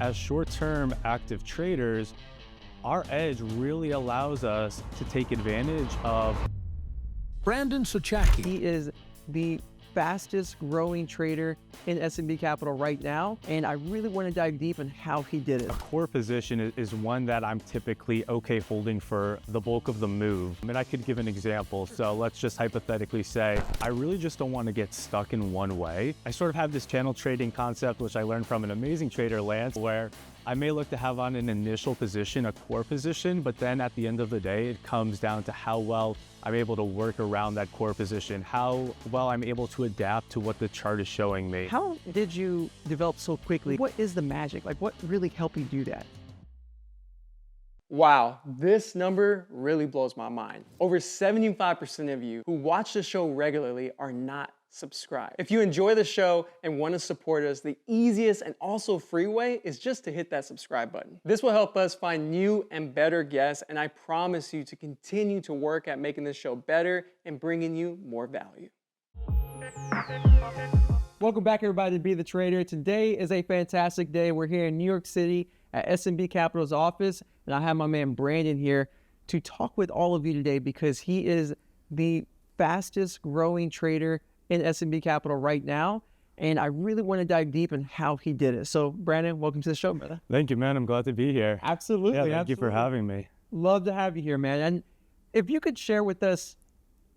As short-term active traders, our edge really allows us to take advantage of. Brandon Sochacki. He is the fastest growing trader in SMB Capital right now, and I really want to dive deep in how he did it. A core position is one that I'm typically okay holding for the bulk of the move. I mean, I could give an example. So let's just hypothetically say, I really just don't want to get stuck in one way. I sort of have this channel trading concept, which I learned from an amazing trader, Lance, where I may look to have on an initial position, a core position, but then at the end of the day, it comes down to how well I'm able to work around that core position, how well I'm able to adapt to what the chart is showing me. How did you develop so quickly? What is the magic? Like, what really helped you do that? Wow, this number really blows my mind. Over 75% of you who watch the show regularly are not subscribed. If you enjoy the show and want to support us, the easiest and also free way is just to hit that subscribe button. This will help us find new and better guests, and I promise you to continue to work at making this show better and bringing you more value. Welcome back, everybody, to Be the Trader. Today is a fantastic day. We're here in New York City at SMB Capital's office, and I have my man Brandon here to talk with all of you today because he is the fastest growing trader in SMB Capital right now, and I really want to dive deep in how he did it. So, Brandon, welcome to the show, brother. Thank you, man. I'm glad to be here. Absolutely. Thank you for having me. Love to have you here, man. And if you could share with us,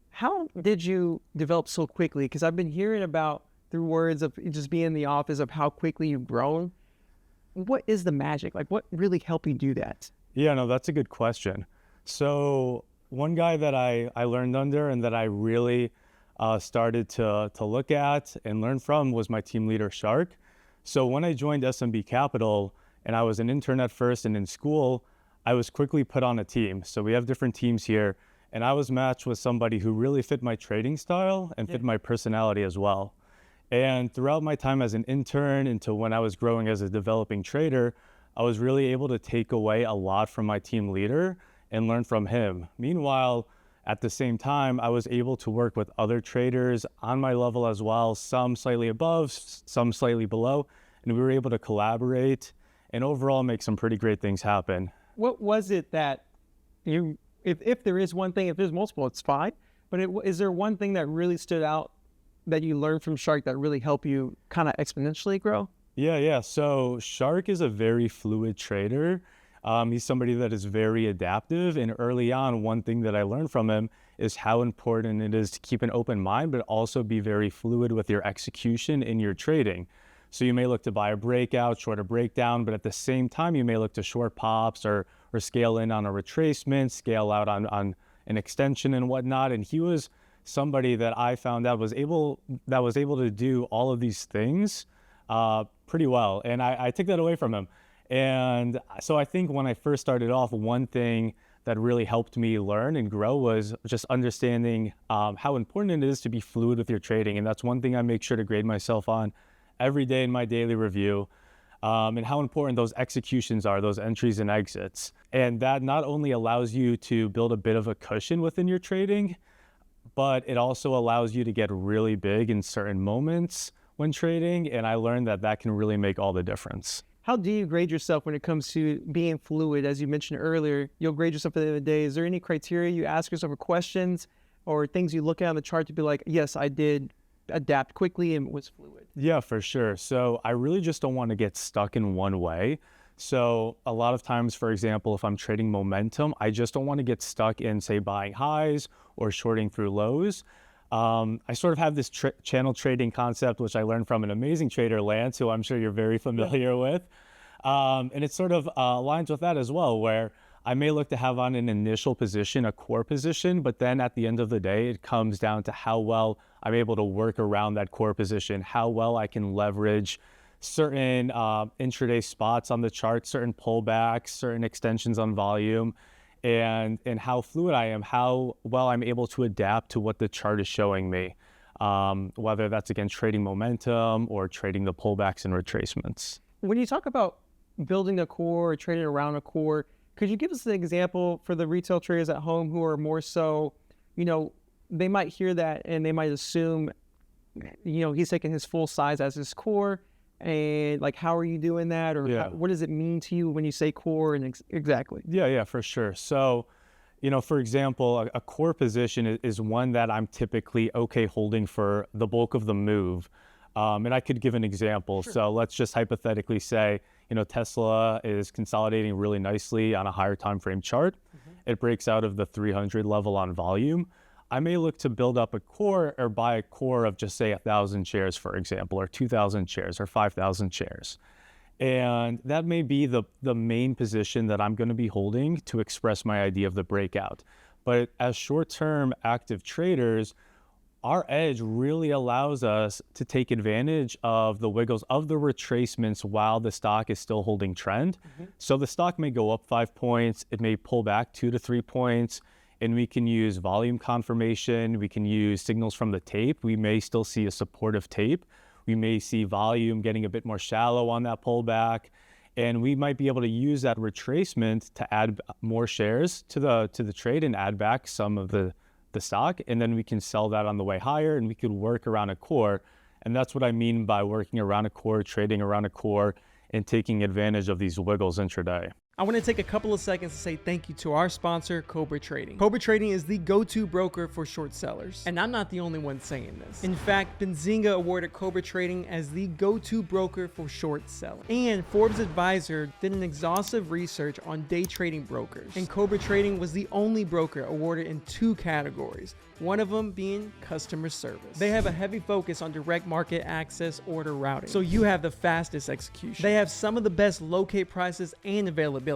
how did you develop so quickly? Because I've been hearing about, through words of just being in the office, of how quickly you've grown. What is the magic? Like, what really helped you do that? Yeah, no, that's a good question. So one guy that I learned under and that I really started to look at and learn from was my team leader, Shark. So when I joined SMB Capital and I was an intern at first and in school, I was quickly put on a team. So we have different teams here, and I was matched with somebody who really fit my trading style and fit my personality as well. And throughout my time as an intern into when I was growing as a developing trader, I was really able to take away a lot from my team leader and learn from him. Meanwhile, at the same time, I was able to work with other traders on my level as well, some slightly above, some slightly below, and we were able to collaborate and overall make some pretty great things happen. What was it that you, if there is one thing, if there's multiple, it's fine, but is there one thing that really stood out that you learned from Shark that really helped you kind of exponentially grow? Yeah. So Shark is a very fluid trader. He's somebody that is very adaptive, and early on, one thing that I learned from him is how important it is to keep an open mind, but also be very fluid with your execution in your trading. So you may look to buy a breakout, short a breakdown, but at the same time, you may look to short pops or scale in on a retracement, scale out on an extension and whatnot. And he was somebody that I found out was able to do all of these things pretty well, and I took that away from him. And so I think when I first started off, one thing that really helped me learn and grow was just understanding how important it is to be fluid with your trading. And that's one thing I make sure to grade myself on every day in my daily review, and how important those executions are, those entries and exits. And that not only allows you to build a bit of a cushion within your trading, but it also allows you to get really big in certain moments when trading. And I learned that can really make all the difference. How do you grade yourself when it comes to being fluid? As you mentioned earlier, you'll grade yourself at the end of the day. Is there any criteria you ask yourself, or questions or things you look at on the chart to be like, yes, I did adapt quickly and was fluid? Yeah, for sure. So I really just don't want to get stuck in one way. So a lot of times, for example, if I'm trading momentum, I just don't want to get stuck in, say, buying highs or shorting through lows. I sort of have this channel trading concept, which I learned from an amazing trader, Lance, who I'm sure you're very familiar with. And it sort of aligns with that as well, where I may look to have on an initial position, a core position, but then at the end of the day, it comes down to how well I'm able to work around that core position, how well I can leverage certain intraday spots on the chart, certain pullbacks, certain extensions on volume, and how fluid I am, how well I'm able to adapt to what the chart is showing me, whether that's, again, trading momentum or trading the pullbacks and retracements. When you talk about building a core or trading around a core, could you give us an example for the retail traders at home who are more so, they might hear that and they might assume, he's taking his full size as his core. And like, how are you doing that? Or Yeah. what does it mean to you when you say core and exactly? Yeah, for sure. So, for example, a core position is one that I'm typically okay holding for the bulk of the move. And I could give an example. Sure. So let's just hypothetically say, Tesla is consolidating really nicely on a higher time frame chart. It breaks out of the 300 level on volume. I may look to build up a core or buy a core of just say 1,000 shares, for example, or 2,000 shares or 5,000 shares. And that may be the main position that I'm going to be holding to express my idea of the breakout. But as short-term active traders, our edge really allows us to take advantage of the wiggles of the retracements while the stock is still holding trend. So the stock may go up 5 points, it may pull back 2 to 3 points, and we can use volume confirmation, we can use signals from the tape. We may still see a supportive tape. We may see volume getting a bit more shallow on that pullback, and we might be able to use that retracement to add more shares to the trade and add back some of the stock, and then we can sell that on the way higher, and we could work around a core. And that's what I mean by working around a core, trading around a core, and taking advantage of these wiggles intraday. I want to take a couple of seconds to say thank you to our sponsor, Cobra Trading. Cobra Trading is the go-to broker for short sellers. And I'm not the only one saying this. In fact, Benzinga awarded Cobra Trading as the go-to broker for short selling. And Forbes Advisor did an exhaustive research on day trading brokers. And Cobra Trading was the only broker awarded in 2 categories, one of them being customer service. They have a heavy focus on direct market access order routing, so you have the fastest execution. They have some of the best locate prices and availability.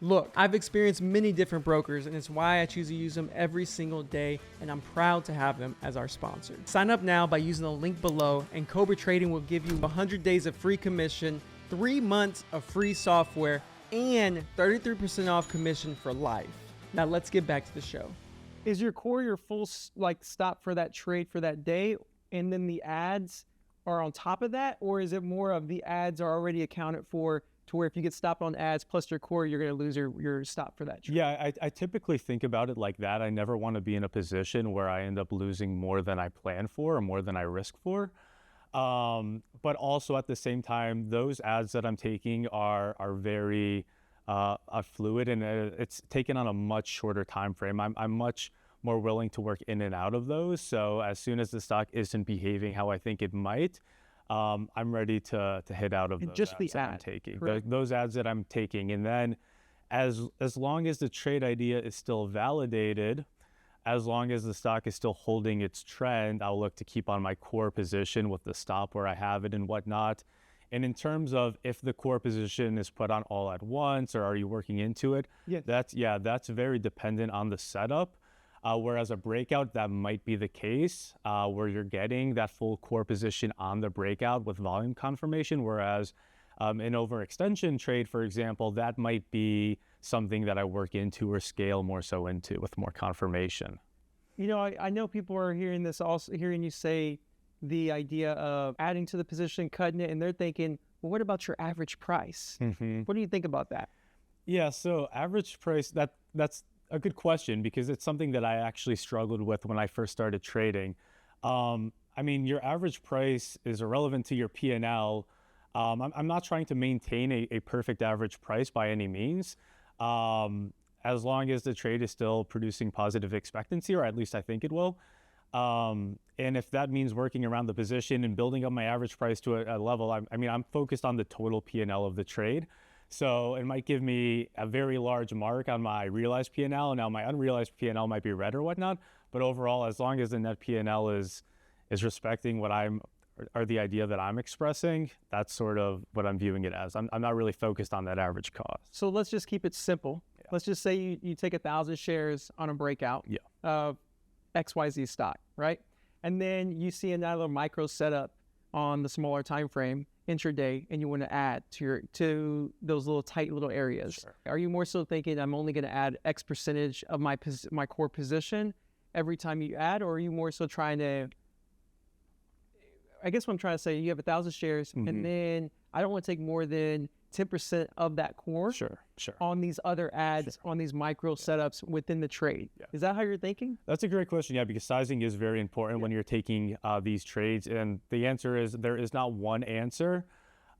Look, I've experienced many different brokers, and it's why I choose to use them every single day, and I'm proud to have them as our sponsor. Sign up now by using the link below, and Cobra Trading will give you 100 days of free commission, 3 months of free software, and 33% off commission for life. Now let's get back to the show. Is your core your full stop for that trade for that day, and then the ads are on top of that? Or is it more of the ads are already accounted for to where if you get stopped on ads plus your core, you're going to lose your stop for that trade? Yeah, I typically think about it like that. I never want to be in a position where I end up losing more than I plan for or more than I risk for. But also at the same time, those ads that I'm taking are very fluid, and it's taken on a much shorter time frame. I'm much more willing to work in and out of those. So as soon as the stock isn't behaving how I think it might, I'm ready to hit out of those just ads the that I'm ad, taking. correct? Those ads that I'm taking, and then as long as the trade idea is still validated, as long as the stock is still holding its trend, I'll look to keep on my core position with the stop where I have it and whatnot. And in terms of if the core position is put on all at once or are you working into it, Yes. that's very dependent on the setup. Whereas a breakout, that might be the case where you're getting that full core position on the breakout with volume confirmation. Whereas an overextension trade, for example, that might be something that I work into or scale more so into with more confirmation. I know people are hearing this, also hearing you say the idea of adding to the position, cutting it, and they're thinking, well, what about your average price? What do you think about that? Yeah, so average price, that's a good question because it's something that I actually struggled with when I first started trading. I mean, your average price is irrelevant to your P&L. I'm not trying to maintain a perfect average price by any means. As long as the trade is still producing positive expectancy, or at least I think it will. And if that means working around the position and building up my average price to a level, I'm focused on the total P&L of the trade. So it might give me a very large mark on my realized P&L, and now my unrealized P&L might be red or whatnot. But overall, as long as the net P&L is respecting what or the idea that I'm expressing, that's sort of what I'm viewing it as. I'm not really focused on that average cost. So let's just keep it simple. Yeah. Let's just say you take 1,000 shares on a breakout of XYZ stock, right? And then you see another micro setup on the smaller time frame intraday, and you want to add to those little tight little areas. Sure. Are you more so thinking I'm only going to add X percentage of my core position every time you add, or are you more so trying to? I guess what I'm trying to say, you have 1,000 shares, and then I don't want to take more than 10% of that core on these other ads, on these micro setups within the trade. Yeah. Is that how you're thinking? That's a great question, because sizing is very important when you're taking these trades. And the answer is there is not one answer.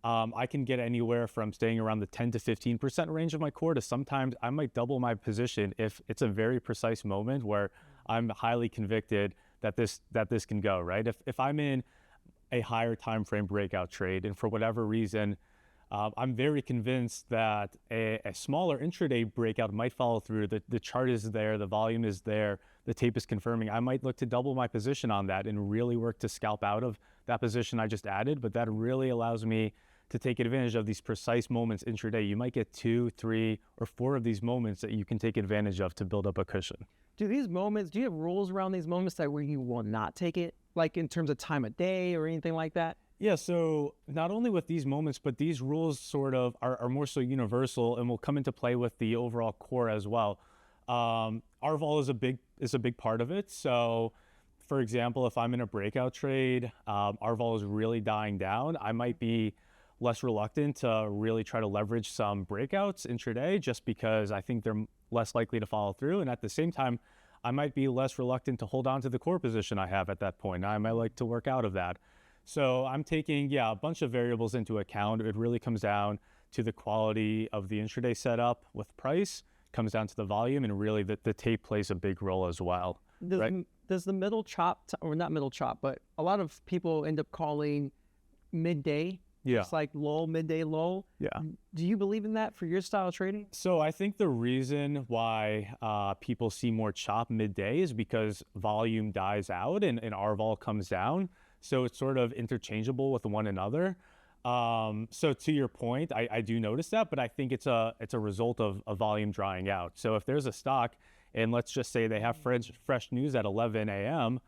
I can get anywhere from staying around the 10 to 15% range of my core to sometimes I might double my position if it's a very precise moment where I'm highly convicted that this can go, right? If I'm in a higher time frame breakout trade and for whatever reason, I'm very convinced that a smaller intraday breakout might follow through. The chart is there, the volume is there, the tape is confirming. I might look to double my position on that and really work to scalp out of that position I just added, but that really allows me to take advantage of these precise moments intraday. You might get 2, 3, or 4 of these moments that you can take advantage of to build up a cushion. Do you have rules around these moments that where you will not take it, like in terms of time of day or anything like that? Yeah, so not only with these moments, but these rules sort of are more so universal and will come into play with the overall core as well. RVOL is a big part of it. So for example, if I'm in a breakout trade, RVOL is really dying down, I might be less reluctant to really try to leverage some breakouts intraday just because I think they're less likely to follow through. And at the same time, I might be less reluctant to hold on to the core position I have at that point. I might like to work out of that. So I'm taking, a bunch of variables into account. It really comes down to the quality of the intraday setup with price, comes down to the volume, and really the tape plays a big role as well. Does the middle chop, or not middle chop, but a lot of people end up calling midday. Yeah. It's like low, midday low. Yeah. Do you believe in that for your style of trading? So I think the reason why people see more chop midday is because volume dies out and RVOL comes down. So it's sort of interchangeable with one another. So to your point, I do notice that, but I think it's a result of volume drying out. So if there's a stock, and let's just say they have fresh news at 11 a.m.,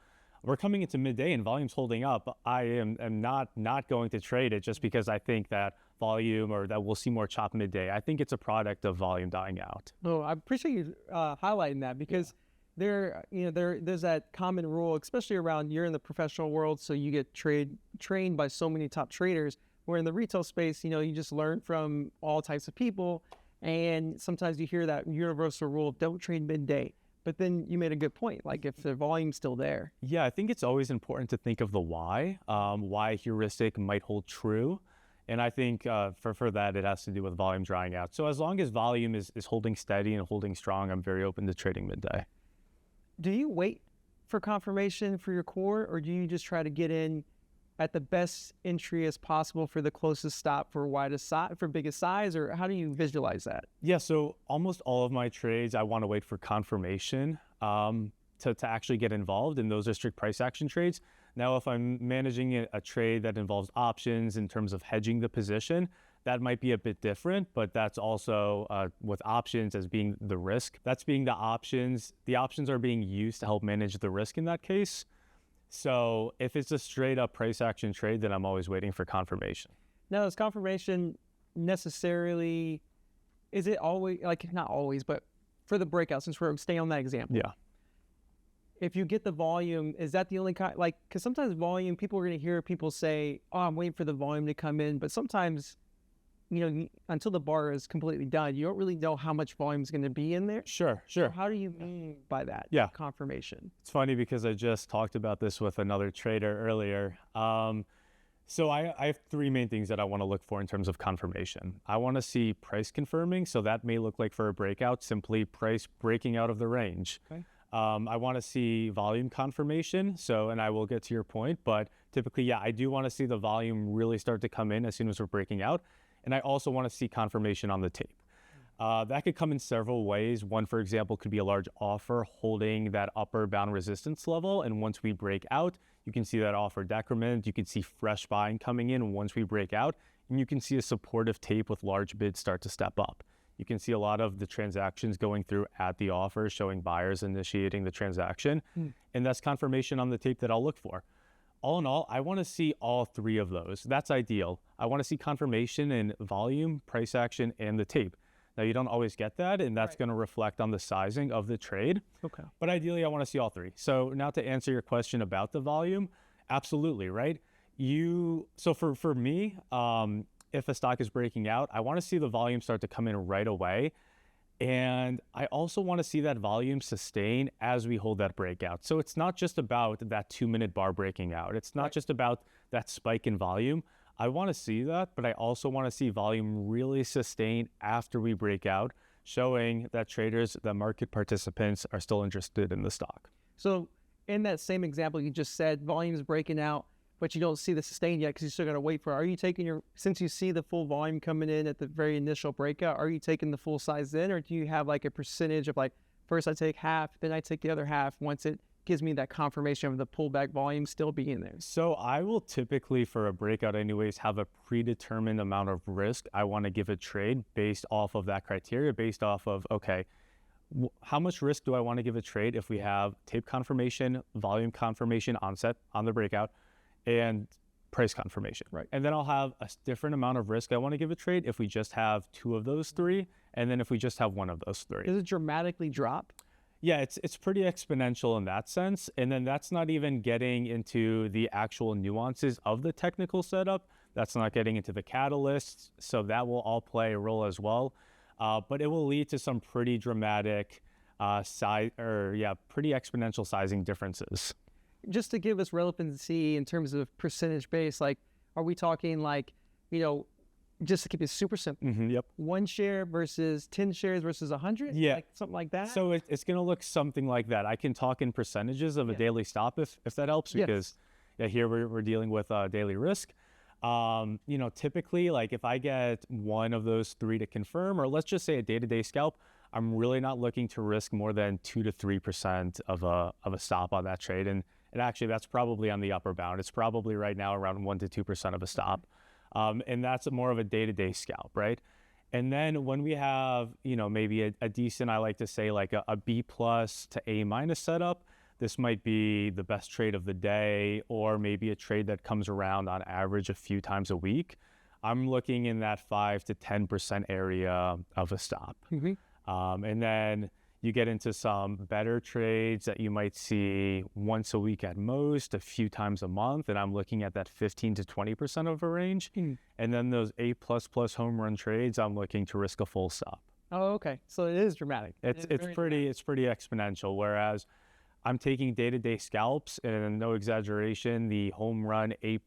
we're coming into midday and volume's holding up, I am not going to trade it just because I think that volume or that we'll see more chop midday. I think it's a product of volume dying out. Oh, I appreciate you highlighting that because there's that common rule, especially around you're in the professional world, so you get trained by so many top traders. Where in the retail space, you just learn from all types of people, and sometimes you hear that universal rule: don't trade midday. But then you made a good point, like if the volume's still there. Yeah, I think it's always important to think of the why heuristic might hold true. And I think for that, it has to do with volume drying out. So as long as volume is holding steady and holding strong, I'm very open to trading midday. Do you wait for confirmation for your core, or do you just try to get in at the best entry as possible for the closest stop for biggest size, or how do you visualize that? Yeah, so almost all of my trades, I want to wait for confirmation to actually get involved, and those are strict price action trades. Now, if I'm managing a trade that involves options in terms of hedging the position, that might be a bit different, but that's also with options as being the risk. That's being the options. The options are being used to help manage the risk in that case. So if it's a straight up price action trade, then I'm always waiting for confirmation. Now, is confirmation necessarily, is it always, like not always, but for the breakout, since we're staying on that example. Yeah. If you get the volume, is that the only kind, because sometimes volume, people are going to hear people say, oh, I'm waiting for the volume to come in. But sometimes, until the bar is completely done, you don't really know how much volume is going to be in there. Sure. So how do you mean by that? Yeah. Confirmation. It's funny because I just talked about this with another trader earlier. So I have 3 main things that I want to look for in terms of confirmation. I want to see price confirming. So that may look like for a breakout, simply price breaking out of the range. Okay. I want to see volume confirmation. So, and I will get to your point, but typically, I do want to see the volume really start to come in as soon as we're breaking out. And I also want to see confirmation on the tape. That could come in several ways. One, for example, could be a large offer holding that upper bound resistance level. And once we break out, you can see that offer decrement. You can see fresh buying coming in once we break out. And you can see a supportive tape with large bids start to step up. You can see a lot of the transactions going through at the offer, showing buyers initiating the transaction. And that's confirmation on the tape that I'll look for. All in all, I want to see all 3 of those. That's ideal. I want to see confirmation in volume, price action, and the tape. Now, you don't always get that, and that's going to reflect on the sizing of the trade. Okay. But ideally, I want to see all 3. So now to answer your question about the volume, absolutely, right? So for me, if a stock is breaking out, I want to see the volume start to come in right away. And I also want to see that volume sustain as we hold that breakout. So it's not just about that 2-minute bar breaking out. It's not just about that spike in volume. I want to see that, but I also want to see volume really sustained after we break out, showing that traders, that market participants are still interested in the stock. So in that same example you just said, volume's breaking out, but you don't see the sustain yet because you still got to wait for it. Are you taking since you see the full volume coming in at the very initial breakout, are you taking the full size in, or do you have like a percentage of like, first I take half, then I take the other half once it gives me that confirmation of the pullback volume still being there? So I will typically, for a breakout anyways, have a predetermined amount of risk I want to give a trade based off of that criteria, based off of, okay, how much risk do I want to give a trade if we have tape confirmation, volume confirmation onset on the breakout, and price confirmation. Right. And then I'll have a different amount of risk I want to give a trade if we just have 2 of those 3, and then if we just have 1 of those 3. Does it dramatically drop? Yeah, it's pretty exponential in that sense. And then that's not even getting into the actual nuances of the technical setup. That's not getting into the catalysts. So that will all play a role as well. But it will lead to some pretty dramatic pretty exponential sizing differences. Just to give us relevancy in terms of percentage base, like, are we talking like, just to keep it super simple, Yep. 1 share versus 10 shares versus 100? Yeah. Like something like that? So it's going to look something like that. I can talk in percentages of a daily stop if that helps, because here we're dealing with daily risk. Typically, like if I get 1 of those 3 to confirm, or let's just say a day-to-day scalp, I'm really not looking to risk more than 2 to 3% of a stop on that trade. And actually, that's probably on the upper bound. It's probably right now around 1 to 2% of a stop. And that's more of a day-to-day scalp, right? And then when we have, maybe a decent, I like to say like a B+ to A- setup, this might be the best trade of the day, or maybe a trade that comes around on average a few times a week. I'm looking in that 5 to 10% area of a stop. And then you get into some better trades that you might see once a week at most, a few times a month, and I'm looking at that 15 to 20% of a range. And then those A++ home run trades, I'm looking to risk a full stop. Oh, okay. So it is dramatic. It's pretty exponential. Whereas I'm taking day-to-day scalps, and no exaggeration, the home run A++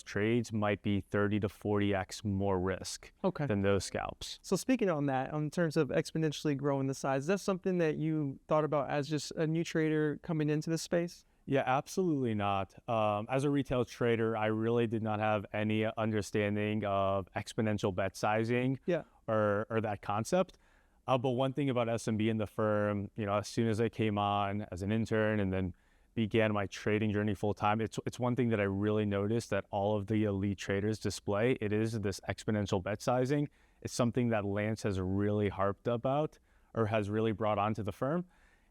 trades might be 30 to 40x more risk than those scalps. So speaking on that, in terms of exponentially growing the size, is that something that you thought about as just a new trader coming into this space? Yeah, absolutely not. As a retail trader, I really did not have any understanding of exponential bet sizing or that concept. But one thing about SMB and the firm, as soon as I came on as an intern and then began my trading journey full time, it's one thing that I really noticed that all of the elite traders display. It is this exponential bet sizing. It's something that Lance has really harped about, or has really brought onto the firm.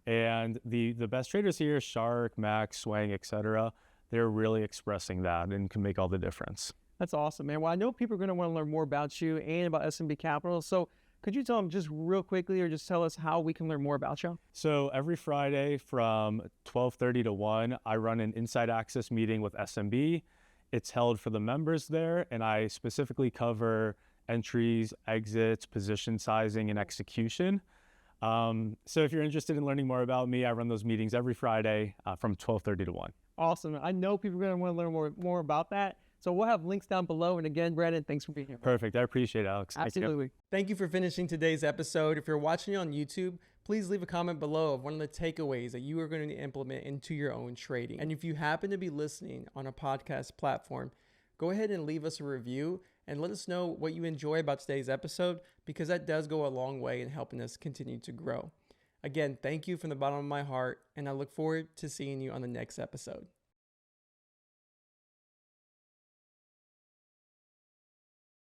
And the best traders here, Shark, Max, Swang, etc., they're really expressing that and can make all the difference. That's awesome, man. Well, I know people are going to want to learn more about you and about SMB Capital. So could you tell them just real quickly, or just tell us how we can learn more about you? So every Friday from 12:30 to 1, I run an Inside Access meeting with SMB. It's held for the members there, and I specifically cover entries, exits, position sizing, and execution. So if you're interested in learning more about me, I run those meetings every Friday from 12:30 to 1. Awesome. I know people are going to want to learn more about that. So we'll have links down below. And again, Brandon, thanks for being here. Perfect. I appreciate it, Alex. Absolutely. Thank you for finishing today's episode. If you're watching on YouTube, please leave a comment below of one of the takeaways that you are going to implement into your own trading. And if you happen to be listening on a podcast platform, go ahead and leave us a review and let us know what you enjoy about today's episode, because that does go a long way in helping us continue to grow. Again, thank you from the bottom of my heart, and I look forward to seeing you on the next episode.